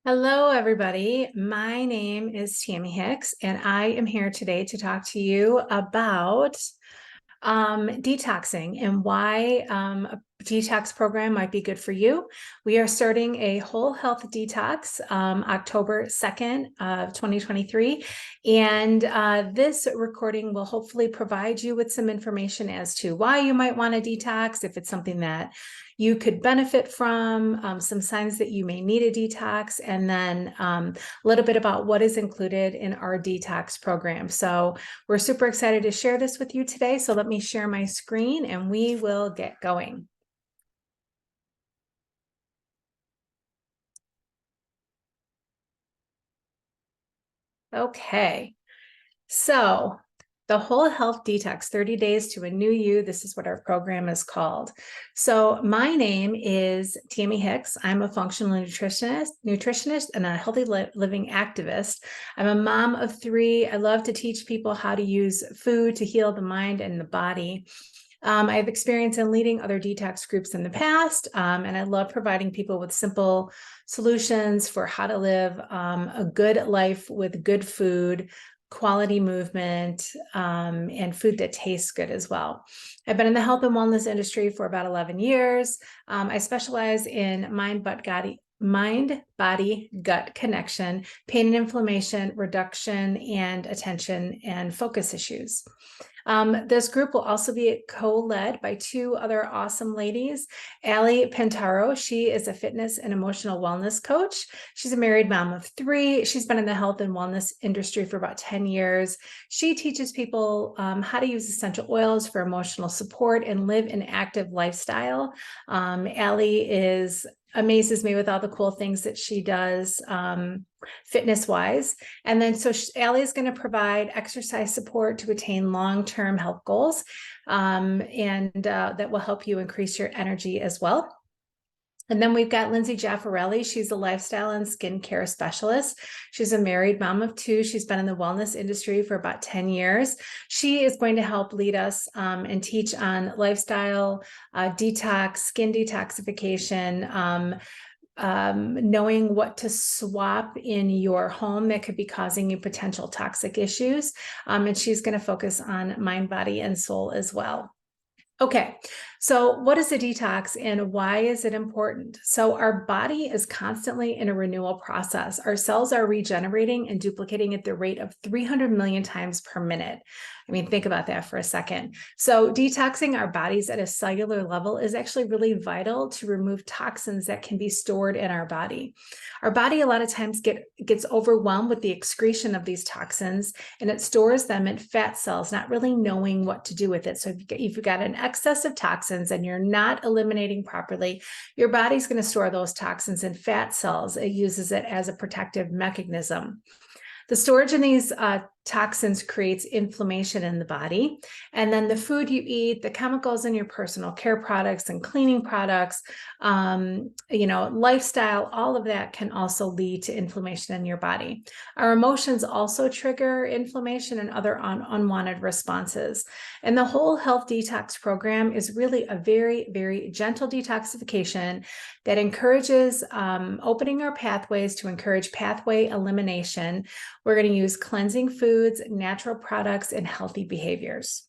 Hello, everybody. My name is Tammy Hicks, and I am here today to talk to you about detoxing and why a detox program might be good for you. We are starting a whole health detox October 2nd of 2023. And this recording will hopefully provide you with some information as to why you might want to detox, if it's something that you could benefit from, some signs that you may need a detox, and then a little bit about what is included in our detox program. So we're super excited to share this with you today. So let me share my screen and we will get going. Okay, so the Whole Health Detox, 30 Days to a New You. This is what our program is called. So my name is Tammy Hicks. I'm a functional nutritionist and a healthy living activist. I'm a mom of three. I love to teach people how to use food to heal the mind and the body. I have experience in leading other detox groups in the past, and I love providing people with simple solutions for how to live a good life with good food, quality movement, and food that tastes good as well. I've been in the health and wellness industry for about 11 years. I specialize in mind, body, gut connection, pain and inflammation, reduction, and attention and focus issues. This group will also be co-led by two other awesome ladies. Allie Pintaro, she is a fitness and emotional wellness coach. She's a married mom of three. She's been in the health and wellness industry for about 10 years. She teaches people how to use essential oils for emotional support and live an active lifestyle. Allie amazes me with all the cool things that she does fitness wise. And then so Allie is going to provide exercise support to attain long-term health goals. And that will help you increase your energy as well. And then we've got Lindsay Jaffarelli. She's a lifestyle and skincare specialist. She's a married mom of two. She's been in the wellness industry for about 10 years. She is going to help lead us and teach on lifestyle, detox, skin detoxification, knowing what to swap in your home that could be causing you potential toxic issues. And she's going to focus on mind, body, and soul as well. Okay, so what is a detox and why is it important? So our body is constantly in a renewal process. Our cells are regenerating and duplicating at the rate of 300 million times per minute. I mean, think about that for a second. So detoxing our bodies at a cellular level is actually really vital to remove toxins that can be stored in our body. Our body a lot of times gets overwhelmed with the excretion of these toxins, and it stores them in fat cells, not really knowing what to do with it. So if you've got an excess of toxins and you're not eliminating properly, your body's going to store those toxins in fat cells. It uses it as a protective mechanism. The storage in these toxins creates inflammation in the body. And then the food you eat, the chemicals in your personal care products and cleaning products, lifestyle, all of that can also lead to inflammation in your body. Our emotions also trigger inflammation and other unwanted responses. And the Whole Health Detox program is really a very, very gentle detoxification that encourages opening our pathways to encourage pathway elimination. We're going to use cleansing foods, natural products, and healthy behaviors.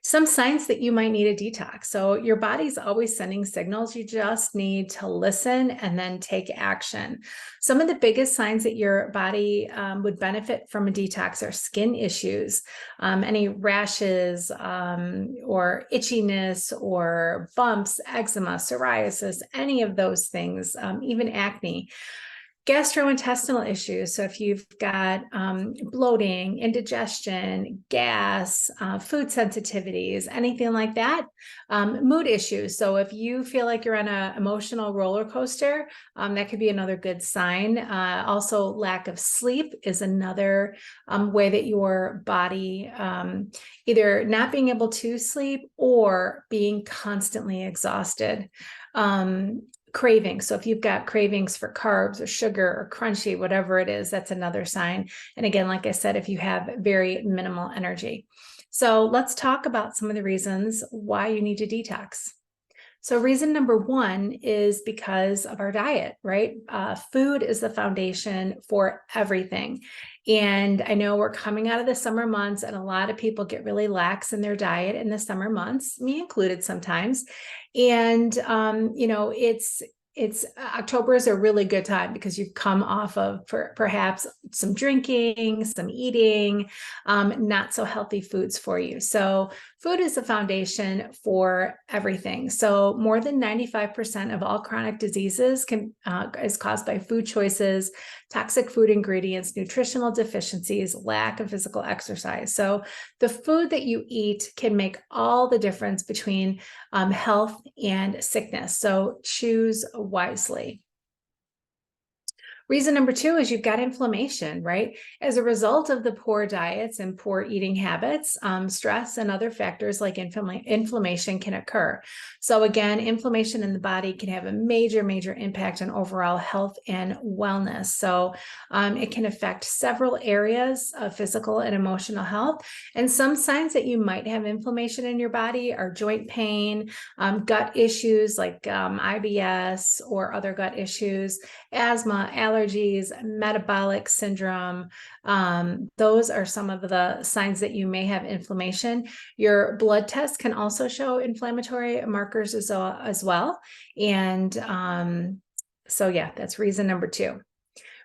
Some signs that you might need a detox. So your body's always sending signals. You just need to listen and then take action. Some of the biggest signs that your body would benefit from a detox are skin issues, any rashes or itchiness or bumps, eczema, psoriasis, any of those things, even acne. Gastrointestinal issues. So if you've got bloating, indigestion, gas, food sensitivities, anything like that. Mood issues. So if you feel like you're on an emotional roller coaster, that could be another good sign. Also, lack of sleep is another way that your body either not being able to sleep or being constantly exhausted. Cravings. So if you've got cravings for carbs or sugar or crunchy, whatever it is, that's another sign. And again, like I said, if you have very minimal energy. So let's talk about some of the reasons why you need to detox. So reason number one is because of our diet, right? Food is the foundation for everything. And I know we're coming out of the summer months, and a lot of people get really lax in their diet in the summer months, me included sometimes. And it's October is a really good time because you've come off of perhaps some drinking, some eating, not so healthy foods for you. So food is the foundation for everything. So more than 95% of all chronic diseases is caused by food choices, toxic food ingredients, nutritional deficiencies, lack of physical exercise. So the food that you eat can make all the difference between health and sickness. So choose wisely. Reason number two is you've got inflammation, right? As a result of the poor diets and poor eating habits, stress and other factors like inflammation can occur. So again, inflammation in the body can have a major, major impact on overall health and wellness. So it can affect several areas of physical and emotional health. And some signs that you might have inflammation in your body are joint pain, gut issues like IBS or other gut issues, asthma, allergies, metabolic syndrome. Those are some of the signs that you may have inflammation. Your blood test can also show inflammatory markers as well. And so yeah, that's reason number two.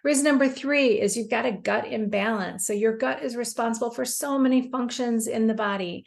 Reason number three is you've got a gut imbalance. So your gut is responsible for so many functions in the body.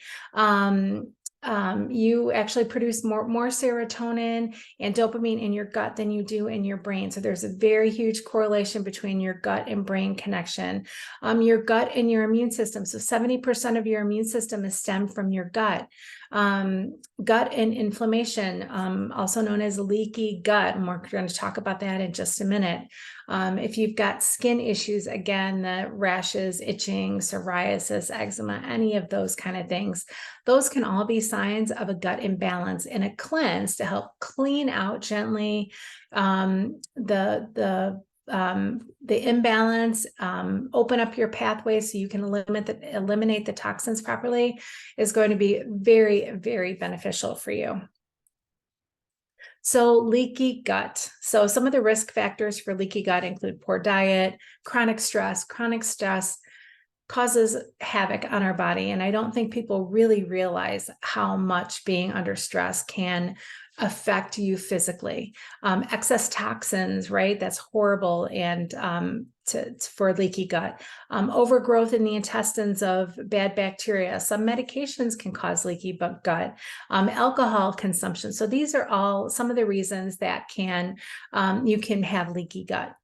You actually produce more serotonin and dopamine in your gut than you do in your brain. So there's a very huge correlation between your gut and brain connection. Your gut and your immune system. So 70% of your immune system is stemmed from your gut. Gut and inflammation, also known as leaky gut. And we're going to talk about that in just a minute. If you've got skin issues, again, the rashes, itching, psoriasis, eczema, any of those kind of things, those can all be signs of a gut imbalance, and a cleanse to help clean out gently the imbalance, open up your pathway so you can eliminate the toxins properly is going to be very, very beneficial for you. So leaky gut. So some of the risk factors for leaky gut include poor diet, chronic stress. Chronic stress causes havoc on our body. And I don't think people really realize how much being under stress can affect you physically. Excess toxins, right? That's horrible. And for leaky gut. Overgrowth in the intestines of bad bacteria. Some medications can cause leaky gut. Alcohol consumption. So these are all some of the reasons that you can have leaky gut.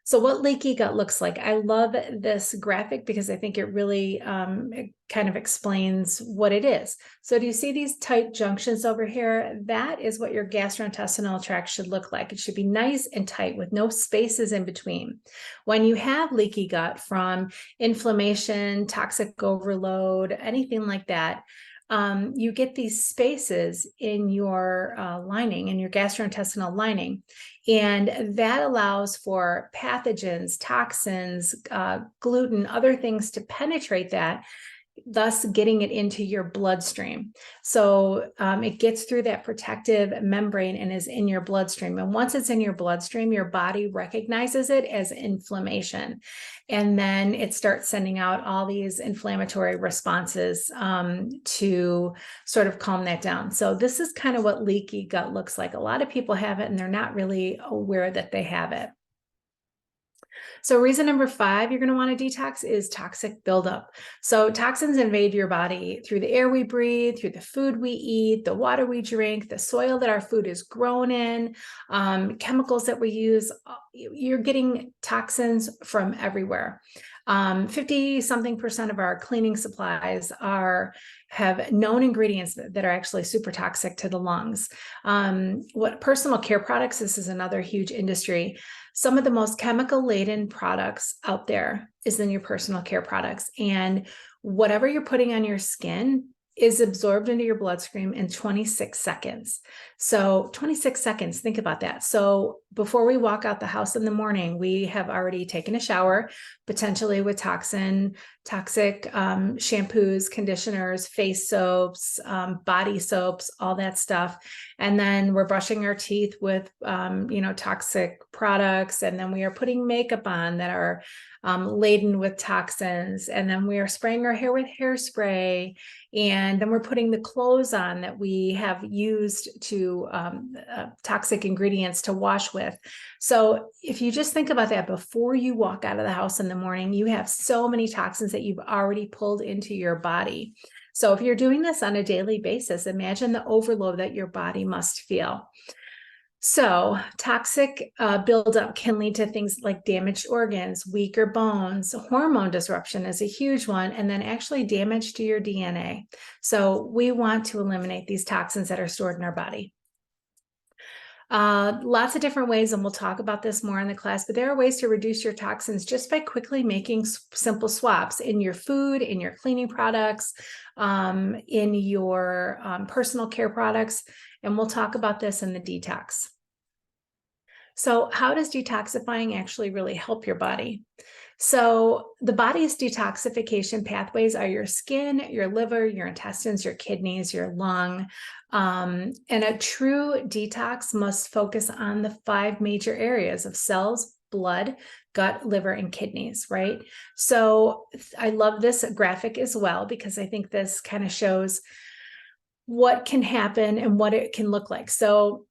So what leaky gut looks like. I love this graphic because I think it really it kind of explains what it is. So do you see these tight junctions over here? That is what your gastrointestinal tract should look like. It should be nice and tight with no spaces in between. When you have leaky gut from inflammation, toxic overload, anything like that, you get these spaces in your lining, in your gastrointestinal lining, and that allows for pathogens, toxins, gluten, other things to penetrate that, thus getting it into your bloodstream. So it gets through that protective membrane and is in your bloodstream. And once it's in your bloodstream, your body recognizes it as inflammation. And then it starts sending out all these inflammatory responses to sort of calm that down. So this is kind of what leaky gut looks like. A lot of people have it and they're not really aware that they have it. So reason number 5 you're going to want to detox is toxic buildup. So toxins invade your body through the air we breathe, through the food we eat, the water we drink, the soil that our food is grown in, chemicals that we use. You're getting toxins from everywhere. 50-something% of our cleaning supplies have known ingredients that are actually super toxic to the lungs. What personal care products, this is another huge industry. Some of the most chemical laden products out there is in your personal care products. And whatever you're putting on your skin is absorbed into your bloodstream in 26 seconds. So 26 seconds, think about that. So before we walk out the house in the morning, we have already taken a shower, potentially with toxic shampoos, conditioners, face soaps, body soaps, all that stuff. And then we're brushing our teeth with, toxic products. And then we are putting makeup on that are laden with toxins. And then we are spraying our hair with hairspray. And then we're putting the clothes on that we have used to toxic ingredients to wash with. So if you just think about that before you walk out of the house in the morning, you have so many toxins that you've already pulled into your body. So if you're doing this on a daily basis, imagine the overload that your body must feel. So toxic buildup can lead to things like damaged organs, weaker bones, hormone disruption is a huge one, and then actually damage to your DNA. So we want to eliminate these toxins that are stored in our body. Lots of different ways, and we'll talk about this more in the class, but there are ways to reduce your toxins just by quickly making simple swaps in your food, in your cleaning products, in your personal care products, and we'll talk about this in the detox. So how does detoxifying actually really help your body? So the body's detoxification pathways are your skin, your liver, your intestines, your kidneys, your lung. And a true detox must focus on the 5 major areas of cells, blood, gut, liver, and kidneys, right? So I love this graphic as well, because I think this kind of shows what can happen and what it can look like. So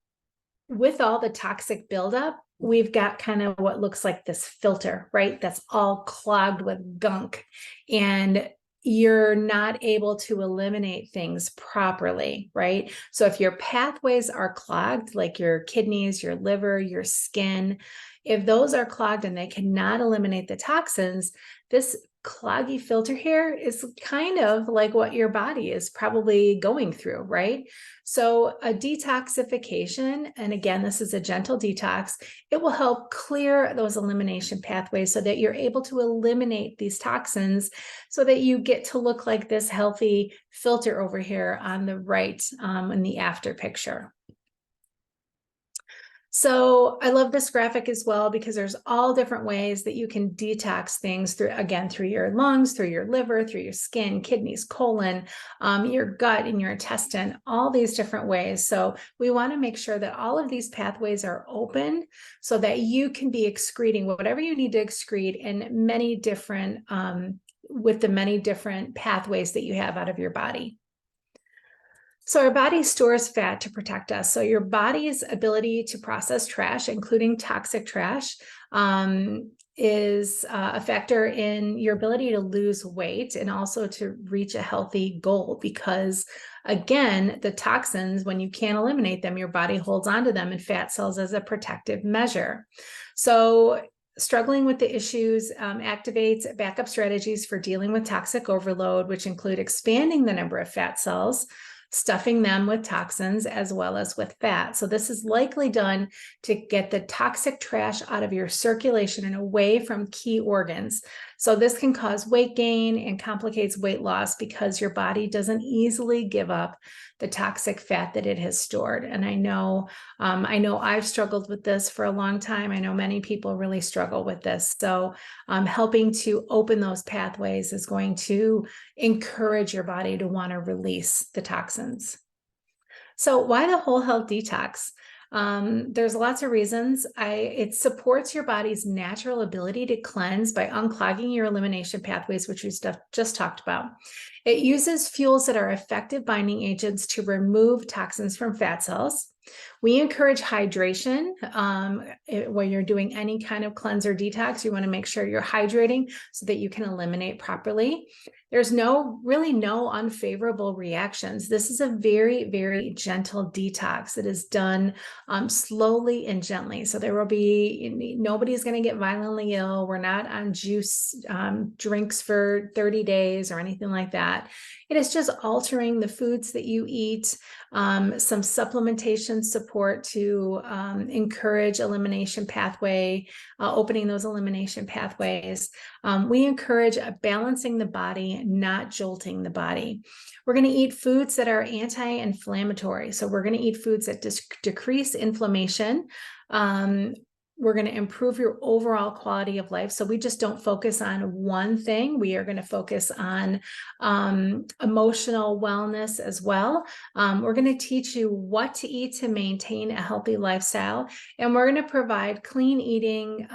with all the toxic buildup, we've got kind of what looks like this filter, right? That's all clogged with gunk. And you're not able to eliminate things properly, right? So if your pathways are clogged, like your kidneys, your liver, your skin, if those are clogged and they cannot eliminate the toxins, this cloggy filter here is kind of like what your body is probably going through, right? So a detoxification, and again, this is a gentle detox, it will help clear those elimination pathways so that you're able to eliminate these toxins so that you get to look like this healthy filter over here on the right in the after picture. So I love this graphic as well, because there's all different ways that you can detox things through your lungs, through your liver, through your skin, kidneys, colon, your gut and your intestine, all these different ways. So we want to make sure that all of these pathways are open so that you can be excreting whatever you need to excrete in many different, with the many different pathways that you have out of your body. So our body stores fat to protect us. So your body's ability to process trash, including toxic trash, is a factor in your ability to lose weight and also to reach a healthy goal, because again, the toxins, when you can't eliminate them, your body holds onto them in fat cells as a protective measure. So struggling with the issues activates backup strategies for dealing with toxic overload, which include expanding the number of fat cells, stuffing them with toxins as well as with fat. So this is likely done to get the toxic trash out of your circulation and away from key organs. So this can cause weight gain and complicates weight loss because your body doesn't easily give up the toxic fat that it has stored. And I know I've struggled with this for a long time. I know many people really struggle with this. So helping to open those pathways is going to encourage your body to want to release the toxins. So why the Whole Health Detox? There's lots of reasons. It supports your body's natural ability to cleanse by unclogging your elimination pathways, which we just talked about. It uses fuels that are effective binding agents to remove toxins from fat cells. We encourage hydration. When you're doing any kind of cleanse or detox, you want to make sure you're hydrating so that you can eliminate properly. There's really no unfavorable reactions. This is a very, very gentle detox. It is done slowly and gently. So nobody's going to get violently ill. We're not on juice drinks for 30 days or anything like that. It is just altering the foods that you eat, some supplementation nutrition support to encourage elimination pathway, opening those elimination pathways. We encourage balancing the body, not jolting the body. We're going to eat foods that are anti-inflammatory. So we're going to eat foods that decrease inflammation. We're going to improve your overall quality of life. So we just don't focus on one thing. We are going to focus on emotional wellness as well. We're going to teach you what to eat to maintain a healthy lifestyle. And we're going to provide clean eating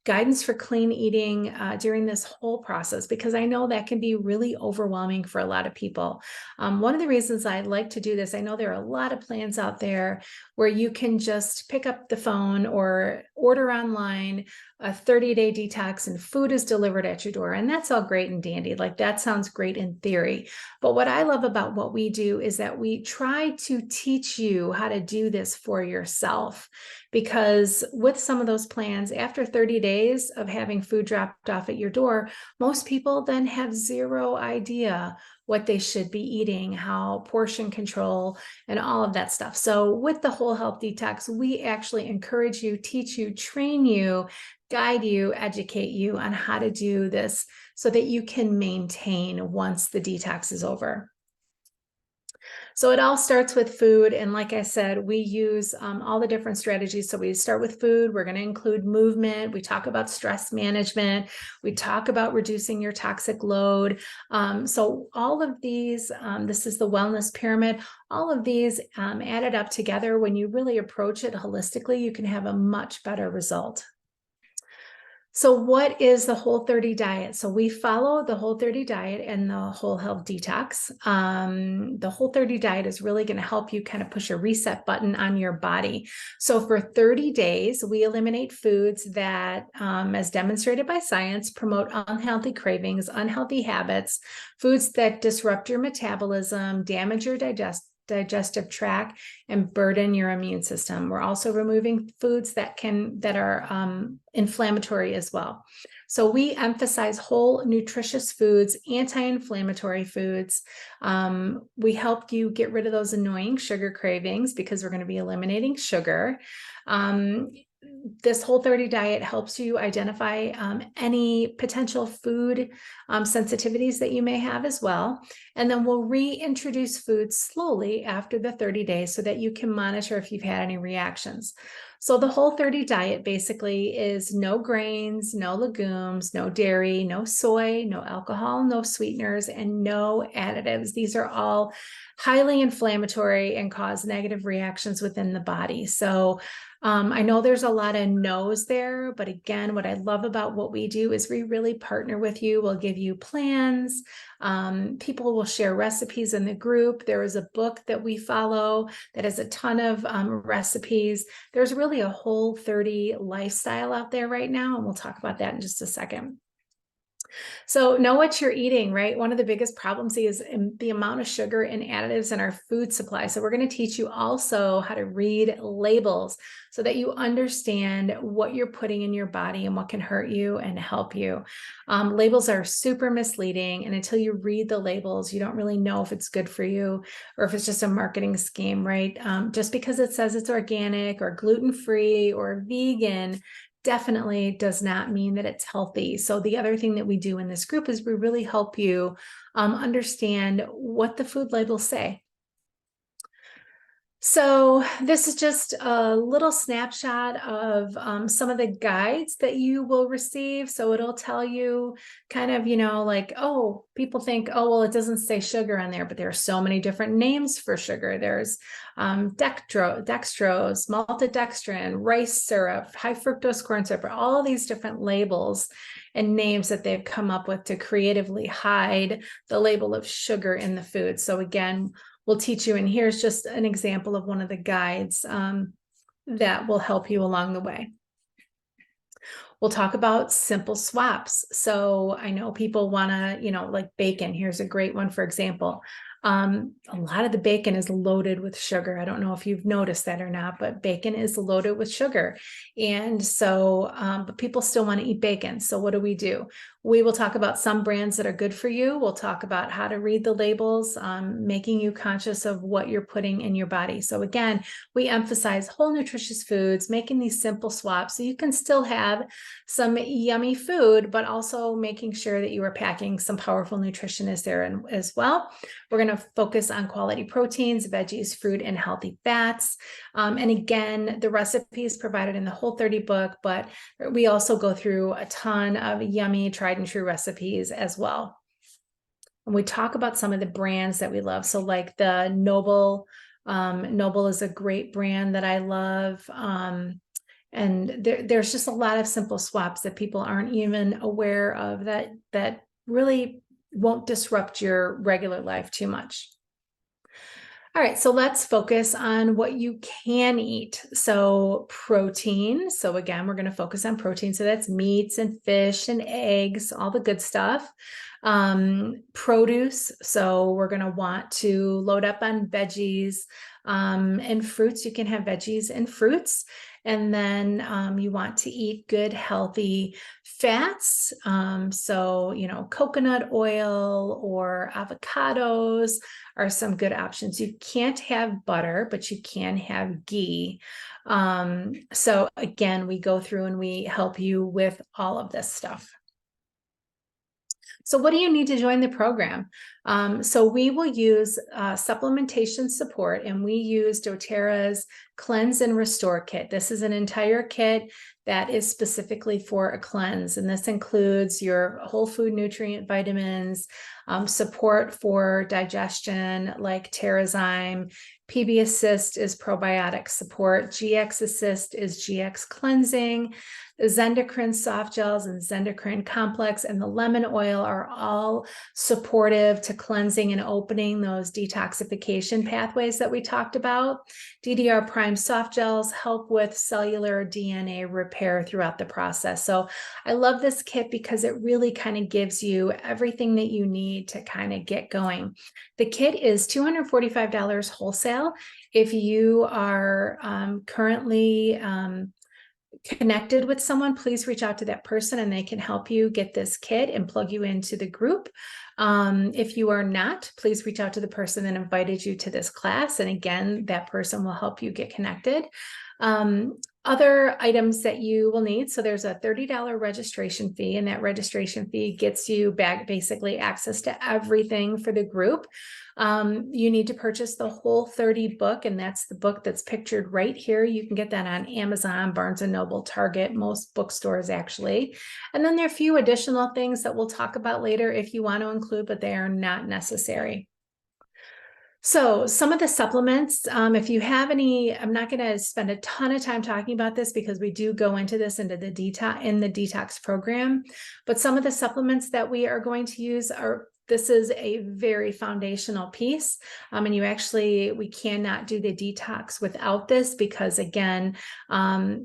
guidance for clean eating during this whole process, because I know that can be really overwhelming for a lot of people. One of the reasons I like to do this, I know there are a lot of plans out there where you can just pick up the phone or order online a 30-day detox and food is delivered at your door. And that's all great and dandy. Like, that sounds great in theory. But what I love about what we do is that we try to teach you how to do this for yourself. Because with some of those plans, after 30 days of having food dropped off at your door, most people then have zero idea what they should be eating, how portion control, and all of that stuff. So with the Whole Health Detox, we actually encourage you, teach you, train you, guide you, educate you on how to do this so that you can maintain once the detox is over. So it all starts with food. And like I said, we use all the different strategies. So we start with food. We're going to include movement. We talk about stress management. We talk about reducing your toxic load. So all of these, this is the wellness pyramid. All of these added up together, when you really approach it holistically, you can have a much better result. So what is the Whole 30 diet? So we follow the Whole 30 diet and the Whole Health Detox. The Whole 30 diet is really going to help you kind of push a reset button on your body. So for 30 days, we eliminate foods that, as demonstrated by science, promote unhealthy cravings, unhealthy habits, foods that disrupt your metabolism, damage your digestive tract, and burden your immune system. We're also removing foods that are inflammatory as well. So we emphasize whole, nutritious foods, anti-inflammatory foods. We help you get rid of those annoying sugar cravings, because we're going to be eliminating sugar. This Whole 30 diet helps you identify any potential food sensitivities that you may have as well. And then we'll reintroduce foods slowly after the 30 days so that you can monitor if you've had any reactions. So the Whole 30 diet basically is no grains, no legumes, no dairy, no soy, no alcohol, no sweeteners, and no additives. These are all highly inflammatory and cause negative reactions within the body. So I know there's a lot of no's there, but again, what I love about what we do is we really partner with you. We'll give you plans. People will share recipes in the group. There is a book that we follow that has a ton of recipes. There's really a Whole 30 lifestyle out there right now, and we'll talk about that in just a second. So know what you're eating, right? One of the biggest problems is the amount of sugar and additives in our food supply. So we're going to teach you also how to read labels so that you understand what you're putting in your body and what can hurt you and help you. Labels are super misleading, and until you read the labels, you don't really know if it's good for you or if it's just a marketing scheme, right? Just because it says it's organic or gluten-free or vegan definitely does not mean that it's healthy. So the other thing that we do in this group is we really help you understand what the food labels say. So this is just a little snapshot of some of the guides that you will receive. So it'll tell you kind of, like, oh, people think, oh, well, it doesn't say sugar on there, but there are so many different names for sugar. There's dextrose, maltodextrin, rice syrup, high fructose corn syrup, all these different labels and names that they've come up with to creatively hide the label of sugar in the food. So again, we'll teach you, and here's just an example of one of the guides that will help you along the way. We'll talk about simple swaps. So I know people want to, like bacon. Here's a great one, for example. A lot of the bacon is loaded with sugar. I don't know if you've noticed that or not, but bacon is loaded with sugar. And so, but people still want to eat bacon. So what do? We will talk about some brands that are good for you. We'll talk about how to read the labels, making you conscious of what you're putting in your body. So again, we emphasize whole nutritious foods, making these simple swaps so you can still have some yummy food, but also making sure that you are packing some powerful nutrition as well. We're going to focus on quality proteins, veggies, fruit, and healthy fats. And again, the recipes provided in the Whole30 book, but we also go through a ton of yummy tried and true recipes as well. And we talk about some of the brands that we love. So like the Noble, Noble is a great brand that I love. And there's just a lot of simple swaps that people aren't even aware of that really won't disrupt your regular life too much. All right, so let's focus on what you can eat. So protein. So again, we're going to focus on protein. So that's meats and fish and eggs, all the good stuff. Produce. So we're going to want to load up on veggies and fruits. You can have veggies and fruits. And then you want to eat good, healthy fats. So, coconut oil or avocados are some good options. You can't have butter, but you can have ghee. So again, we go through and we help you with all of this stuff. So what do you need to join the program? So we will use supplementation support, and we use doTERRA's Cleanse and Restore Kit. This is an entire kit that is specifically for a cleanse, and this includes your whole food nutrient vitamins, support for digestion like Terrazyme. PB Assist is probiotic support. GX Assist is GX cleansing. The Zendocrine soft gels and Zendocrine complex and the lemon oil are all supportive to cleansing and opening those detoxification pathways that we talked about. DDR Prime soft gels help with cellular DNA repair throughout the process. So I love this kit because it really kind of gives you everything that you need to kind of get going. The kit is $245 wholesale. If you are currently connected with someone, please reach out to that person and they can help you get this kit and plug you into the group. If you are not, please reach out to the person that invited you to this class. And again, that person will help you get connected. Other items that you will need. So there's a $30 registration fee, and that registration fee gets you back basically access to everything for the group. You need to purchase the Whole30 book, and that's the book that's pictured right here. You can get that on Amazon, Barnes & Noble, Target, most bookstores actually. And then there are a few additional things that we'll talk about later if you want to include, but they are not necessary. So some of the supplements, if you have any, I'm not going to spend a ton of time talking about this because we do go into this in the detox program, but some of the supplements that we are going to use this is a very foundational piece. And we cannot do the detox without this because again,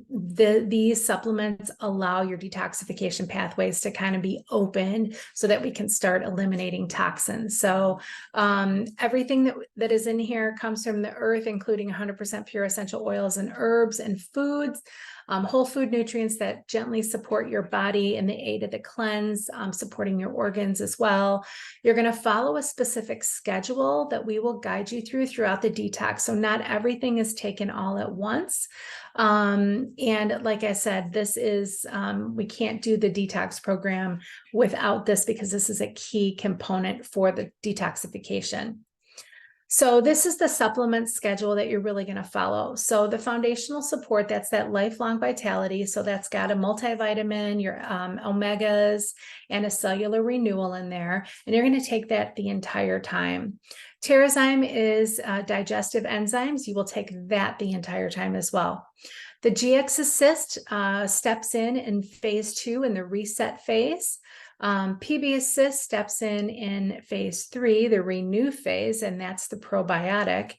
these supplements allow your detoxification pathways to kind of be open so that we can start eliminating toxins. So everything that is in here comes from the earth, including 100% pure essential oils and herbs and foods. Whole food nutrients that gently support your body and the aid of the cleanse, supporting your organs as well. You're going to follow a specific schedule that we will guide you throughout the detox. So not everything is taken all at once. And like I said, this is, we can't do the detox program without this because this is a key component for the detoxification. So this is the supplement schedule that you're really going to follow. So the foundational support, that's that lifelong vitality. So that's got a multivitamin, your omegas, and a cellular renewal in there. And you're going to take that the entire time. Terrazyme is digestive enzymes. You will take that the entire time as well. The GX Assist steps in phase 2 in the reset phase. PB Assist steps in phase 3, the renew phase, and that's the probiotic.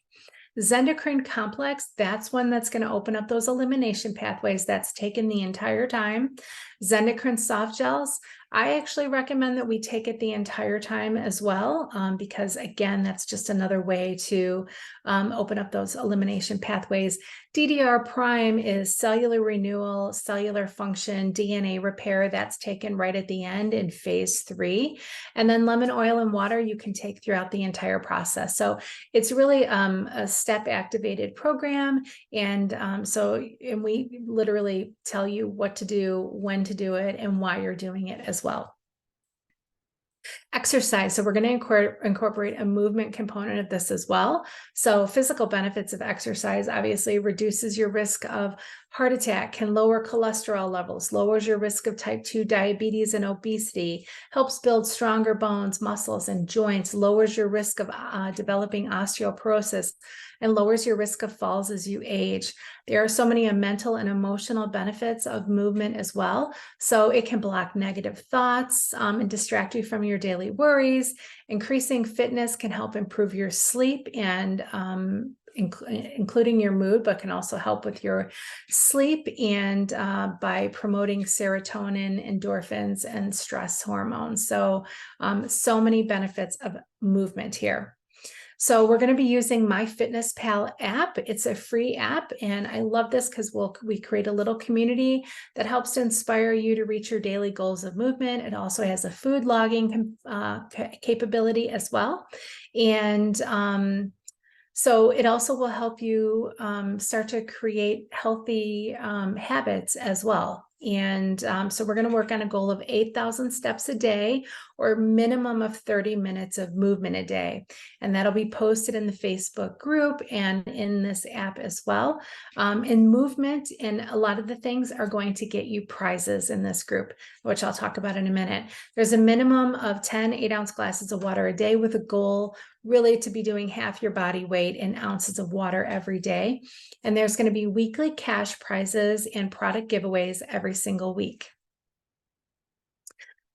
Zendocrine complex, that's one that's going to open up those elimination pathways. That's taken the entire time. Zendocrine soft gels I actually recommend that we take it the entire time as well, because again, that's just another way to open up those elimination pathways. DDR prime is cellular renewal, cellular function, DNA repair. That's taken right at the end in phase 3. And then lemon oil and water you can take throughout the entire process. So it's really a step activated program. And and we literally tell you what to do, when to do it, and why you're doing it as well. Exercise. So we're going to incorporate a movement component of this as well. So physical benefits of exercise obviously reduces your risk of heart attack, can lower cholesterol levels, lowers your risk of type 2 diabetes and obesity, helps build stronger bones, muscles, and joints, lowers your risk of developing osteoporosis, and lowers your risk of falls as you age. There are so many mental and emotional benefits of movement as well. So it can block negative thoughts and distract you from your daily worries. Increasing fitness can help improve your sleep and including your mood, but can also help with your sleep and by promoting serotonin, endorphins, and stress hormones. So, so many benefits of movement here. So we're going to be using MyFitnessPal app. It's a free app, and I love this because we create a little community that helps to inspire you to reach your daily goals of movement. It also has a food logging capability as well, and so it also will help you start to create healthy habits as well. And so we're going to work on a goal of 8,000 steps a day, or minimum of 30 minutes of movement a day. And that'll be posted in the Facebook group and in this app as well. And movement and a lot of the things are going to get you prizes in this group, which I'll talk about in a minute. There's a minimum of 10 8-ounce glasses of water a day, with a goal really to be doing half your body weight in ounces of water every day. And there's going to be weekly cash prizes and product giveaways every single week.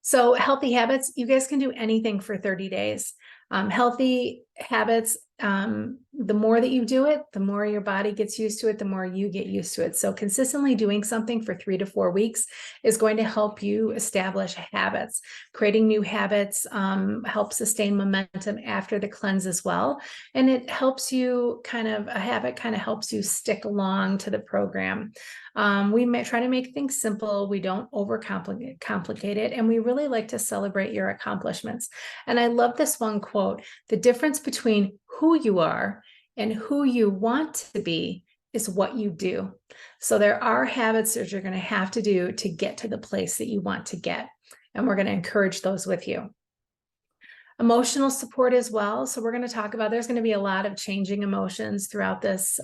So healthy habits, you guys can do anything for 30 days. Healthy habits, the more that you do it, the more your body gets used to it, the more you get used to it. So consistently doing something for 3 to 4 weeks is going to help you establish habits. Creating new habits helps sustain momentum after the cleanse as well. And it helps you a habit kind of helps you stick along to the program. We may try to make things simple. We don't overcomplicate it. And we really like to celebrate your accomplishments. And I love this one quote: the difference between who you are and who you want to be is what you do. So there are habits that you're going to have to do to get to the place that you want to get. And we're going to encourage those with you. Emotional support as well. So we're going to talk about, there's going to be a lot of changing emotions throughout this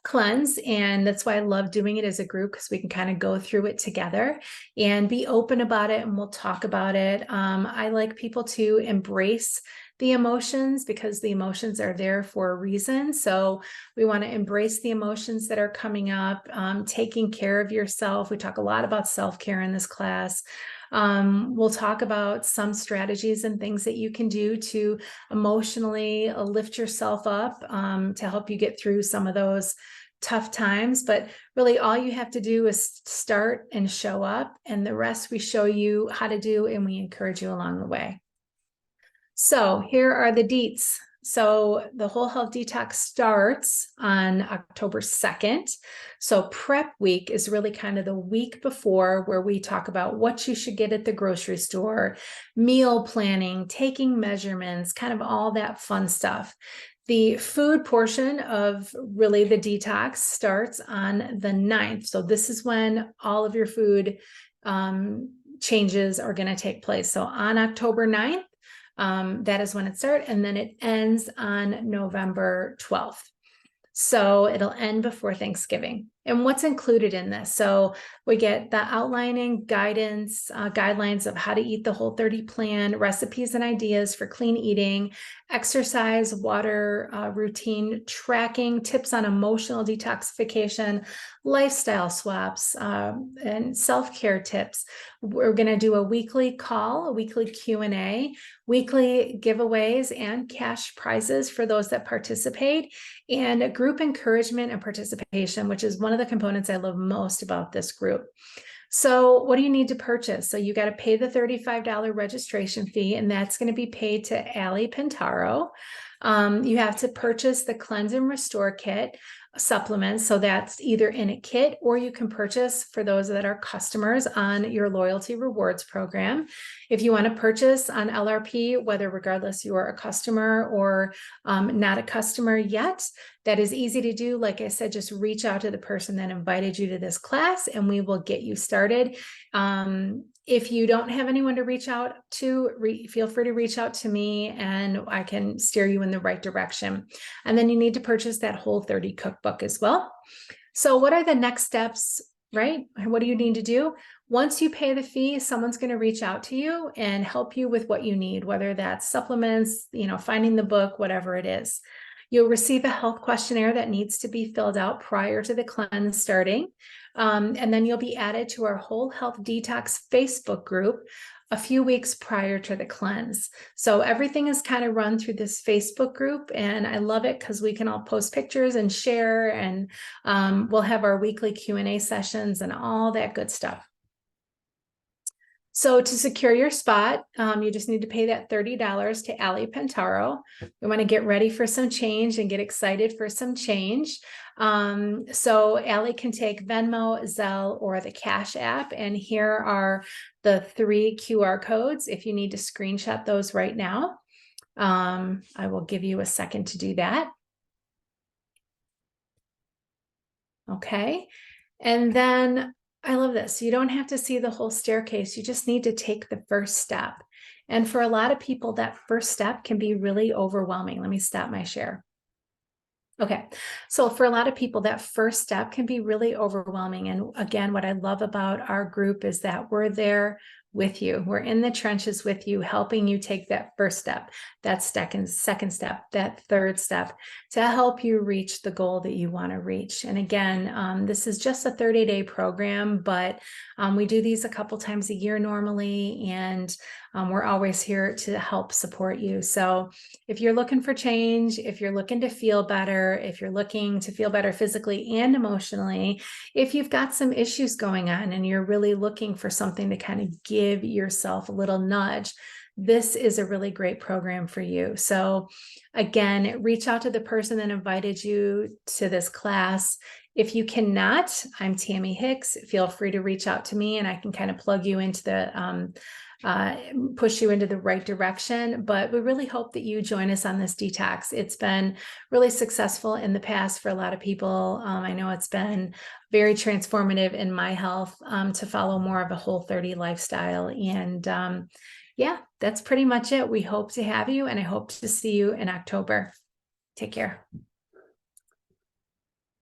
cleanse. And that's why I love doing it as a group, because we can kind of go through it together and be open about it, and we'll talk about it. I like people to embrace the emotions, because the emotions are there for a reason. So we want to embrace the emotions that are coming up, taking care of yourself. We talk a lot about self-care in this class. We'll talk about some strategies and things that you can do to emotionally lift yourself up to help you get through some of those tough times. But really all you have to do is start and show up, and the rest we show you how to do, and we encourage you along the way. So here are the deets. So the Whole Health Detox starts on October 2nd. So prep week is really kind of the week before, where we talk about what you should get at the grocery store, meal planning, taking measurements, kind of all that fun stuff. The food portion of really the detox starts on the 9th. So this is when all of your food changes are going to take place. So on October 9th, that is when it starts, and then it ends on November 12th. So it'll end before Thanksgiving. And what's included in this? So we get the outlining guidance, guidelines of how to eat the Whole30 plan, recipes and ideas for clean eating, exercise, water routine tracking, tips on emotional detoxification, lifestyle swaps, and self-care tips. We're going to do a weekly call, a weekly Q&A, weekly giveaways, and cash prizes for those that participate, and group encouragement and participation, which is one of the components I love most about this group. So what do you need to purchase? So you got to pay the $35 registration fee, and that's going to be paid to Allie Pintaro. You have to purchase the Cleanse and Restore Kit supplements. So that's either in a kit, or you can purchase for those that are customers on your loyalty rewards program. If you want to purchase on LRP, whether regardless you are a customer or not a customer yet, that is easy to do. Like I said, just reach out to the person that invited you to this class and we will get you started. If you don't have anyone to reach out to, feel free to reach out to me and I can steer you in the right direction. And then you need to purchase that Whole30 cookbook as well. So what are the next steps, right? What do you need to do? Once you pay the fee, someone's going to reach out to you and help you with what you need, whether that's supplements, finding the book, whatever it is. You'll receive a health questionnaire that needs to be filled out prior to the cleanse starting. And then you'll be added to our Whole Health Detox Facebook group a few weeks prior to the cleanse. So everything is kind of run through this Facebook group, and I love it because we can all post pictures and share, and we'll have our weekly Q&A sessions and all that good stuff. So to secure your spot, you just need to pay that $30 to Allie Pintaro. We want to get ready for some change and get excited for some change. So Allie can take Venmo, Zelle, or the Cash App. And here are the 3 QR codes if you need to screenshot those right now. I will give you a second to do that. Okay. And then I love this. You don't have to see the whole staircase. You just need to take the first step. And for a lot of people, that first step can be really overwhelming. Let me stop my share. Okay, so for a lot of people, that first step can be really overwhelming. And again, what I love about our group is that we're there with you. We're in the trenches with you, helping you take that first step, that second step, that third step to help you reach the goal that you want to reach. And again, this is just a 30-day program, but we do these a couple times a year normally, and we're always here to help support you. So if you're looking for change, if you're looking to feel better, if you're looking to feel better physically and emotionally, if you've got some issues going on and you're really looking for something to kind of give yourself a little nudge, this is a really great program for you. So again, reach out to the person that invited you to this class. If you cannot, I'm Tammy Hicks. Feel free to reach out to me and I can kind of plug you into the push you into the right direction. But we really hope that you join us on this detox. It's been really successful in the past for a lot of people. I know it's been very transformative in my health to follow more of a Whole30 lifestyle. And yeah, that's pretty much it. We hope to have you, and I hope to see you in October. Take care.